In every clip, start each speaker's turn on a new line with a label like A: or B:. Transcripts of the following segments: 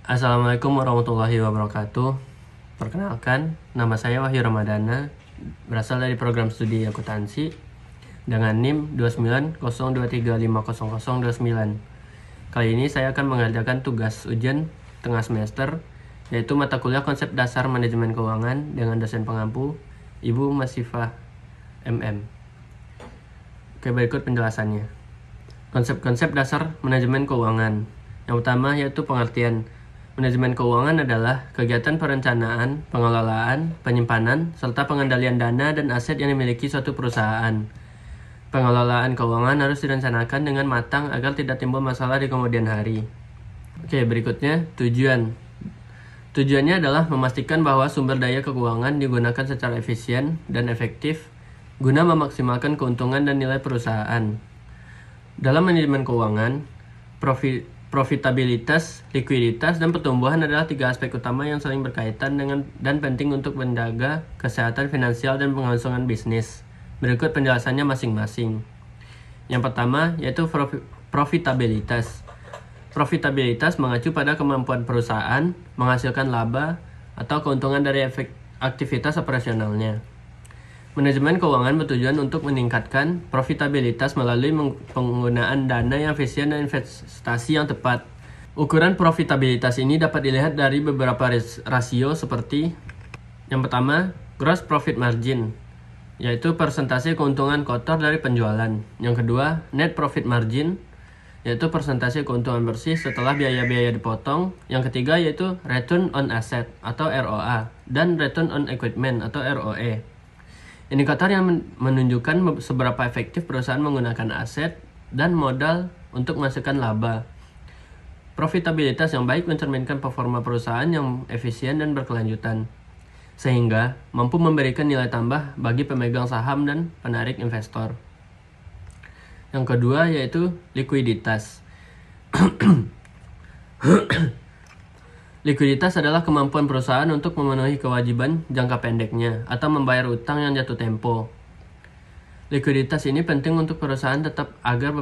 A: Assalamualaikum warahmatullahi wabarakatuh. Perkenalkan, nama saya Wahyu Ramadana, berasal dari program studi akuntansi dengan NIM 2902350029. Kali ini saya akan mengerjakan tugas ujian tengah semester, yaitu mata kuliah konsep dasar manajemen keuangan dengan dosen pengampu Ibu Masifah MM. Oke, berikut penjelasannya. Konsep-konsep dasar manajemen keuangan. Yang pertama yaitu pengertian. Manajemen keuangan adalah kegiatan perencanaan, pengelolaan, penyimpanan, serta pengendalian dana dan aset yang dimiliki suatu perusahaan. Pengelolaan keuangan harus direncanakan dengan matang agar tidak timbul masalah di kemudian hari. Oke, berikutnya tujuan. Tujuannya adalah memastikan bahwa sumber daya keuangan digunakan secara efisien dan efektif guna memaksimalkan keuntungan dan nilai perusahaan. Dalam manajemen keuangan, profitabilitas, likuiditas, dan pertumbuhan adalah tiga aspek utama yang saling berkaitan dengan dan penting untuk menjaga kesehatan finansial dan pengelangsungan bisnis. Berikut penjelasannya masing-masing. Yang pertama yaitu profitabilitas. Profitabilitas mengacu pada kemampuan perusahaan menghasilkan laba atau keuntungan dari aktivitas operasionalnya. Manajemen keuangan bertujuan untuk meningkatkan profitabilitas melalui penggunaan dana yang efisien dan investasi yang tepat. Ukuran profitabilitas ini dapat dilihat dari beberapa rasio seperti yang pertama, gross profit margin, yaitu persentase keuntungan kotor dari penjualan. Yang kedua, net profit margin, yaitu persentase keuntungan bersih setelah biaya-biaya dipotong. Yang ketiga yaitu return on asset atau ROA dan return on equipment atau ROE. Indikator yang menunjukkan seberapa efektif perusahaan menggunakan aset dan modal untuk menghasilkan laba. Profitabilitas yang baik mencerminkan performa perusahaan yang efisien dan berkelanjutan, sehingga mampu memberikan nilai tambah bagi pemegang saham dan penarik investor. Yang kedua yaitu likuiditas. Likuiditas adalah kemampuan perusahaan untuk memenuhi kewajiban jangka pendeknya atau membayar utang yang jatuh tempo. Likuiditas ini penting untuk perusahaan tetap agar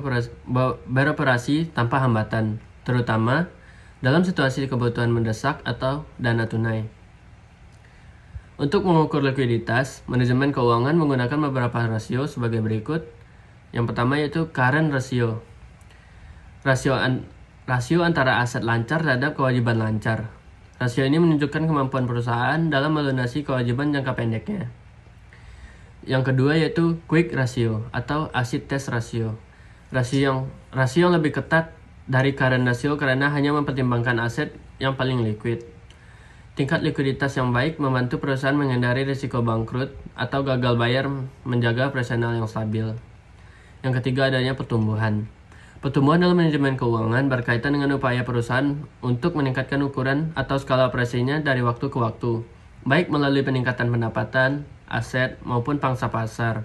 A: beroperasi tanpa hambatan, terutama dalam situasi kebutuhan mendesak atau dana tunai. Untuk mengukur likuiditas, manajemen keuangan menggunakan beberapa rasio sebagai berikut. Yang pertama yaitu current ratio. Rasio antara aset lancar terhadap kewajiban lancar. Rasio ini menunjukkan kemampuan perusahaan dalam melunasi kewajiban jangka pendeknya. Yang kedua yaitu quick ratio atau acid test ratio. Rasio yang lebih ketat dari current ratio karena hanya mempertimbangkan aset yang paling liquid. Tingkat likuiditas yang baik membantu perusahaan menghindari risiko bangkrut atau gagal bayar, menjaga operasional yang stabil. Yang ketiga adanya pertumbuhan. Pertumbuhan dalam manajemen keuangan berkaitan dengan upaya perusahaan untuk meningkatkan ukuran atau skala operasinya dari waktu ke waktu, baik melalui peningkatan pendapatan, aset, maupun pangsa pasar.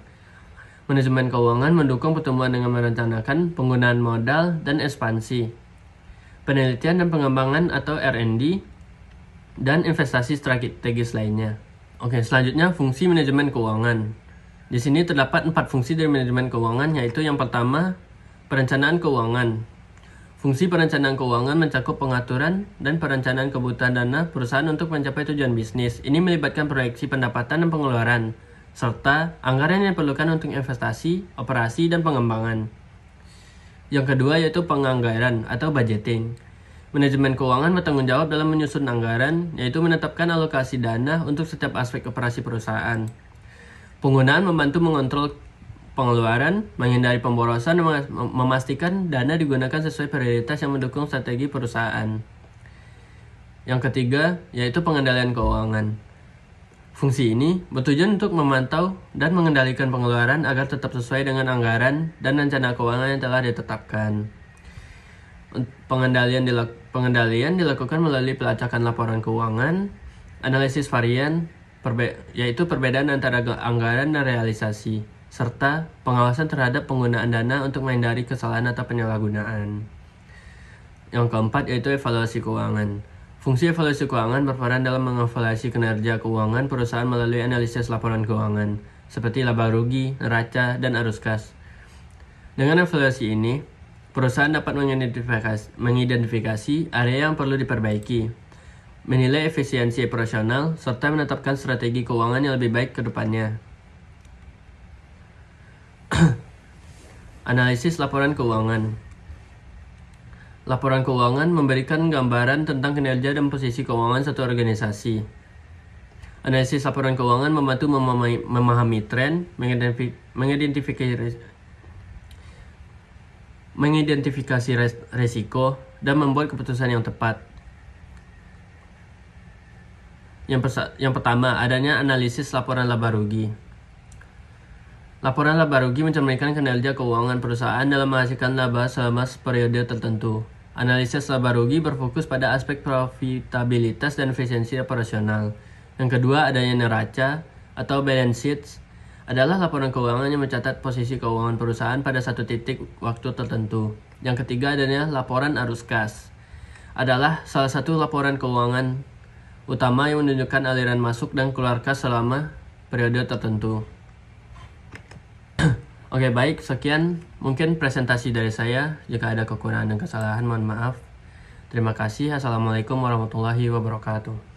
A: Manajemen keuangan mendukung pertumbuhan dengan merencanakan penggunaan modal dan ekspansi, penelitian dan pengembangan atau R&D, dan investasi strategis lainnya. Oke, selanjutnya fungsi manajemen keuangan. Di sini terdapat 4 fungsi dari manajemen keuangan, yaitu yang pertama, perencanaan keuangan. Fungsi perencanaan keuangan mencakup pengaturan dan perencanaan kebutuhan dana perusahaan untuk mencapai tujuan bisnis. Ini melibatkan proyeksi pendapatan dan pengeluaran, serta anggaran yang diperlukan untuk investasi, operasi, dan pengembangan. Yang kedua yaitu penganggaran atau budgeting. Manajemen keuangan bertanggung jawab dalam menyusun anggaran, yaitu menetapkan alokasi dana untuk setiap aspek operasi perusahaan. Penggunaan membantu mengontrol pengeluaran, menghindari pemborosan, dan memastikan dana digunakan sesuai prioritas yang mendukung strategi perusahaan. Yang ketiga, yaitu pengendalian keuangan. Fungsi ini bertujuan untuk memantau dan mengendalikan pengeluaran agar tetap sesuai dengan anggaran dan rencana keuangan yang telah ditetapkan. Pengendalian dilakukan melalui pelacakan laporan keuangan, analisis varian, yaitu perbedaan antara anggaran dan realisasi, serta pengawasan terhadap penggunaan dana untuk menghindari kesalahan atau penyalahgunaan. Yang keempat yaitu evaluasi keuangan. Fungsi evaluasi keuangan berperan dalam mengevaluasi kinerja keuangan perusahaan melalui analisis laporan keuangan, seperti laba rugi, neraca, dan arus kas. Dengan evaluasi ini, Perusahaan dapat mengidentifikasi area yang perlu diperbaiki, menilai efisiensi operasional, serta menetapkan strategi keuangan yang lebih baik ke depannya. Analisis laporan keuangan. Laporan keuangan memberikan gambaran tentang kinerja dan posisi keuangan satu organisasi. Analisis laporan keuangan membantu memahami tren, mengidentifikasi resiko, dan membuat keputusan yang tepat. Yang pertama, adanya analisis laporan laba rugi. Laporan laba rugi mencerminkan kinerja keuangan perusahaan dalam menghasilkan laba selama periode tertentu. Analisis laba rugi berfokus pada aspek profitabilitas dan efisiensi operasional. Yang kedua, adanya neraca atau balance sheet adalah laporan keuangan yang mencatat posisi keuangan perusahaan pada satu titik waktu tertentu. Yang ketiga, adanya laporan arus kas. Adalah salah satu laporan keuangan utama yang menunjukkan aliran masuk dan keluar kas selama periode tertentu. Oke, baik, sekian mungkin presentasi dari saya. Jika ada kekurangan dan kesalahan, mohon maaf. Terima kasih. Assalamualaikum warahmatullahi wabarakatuh.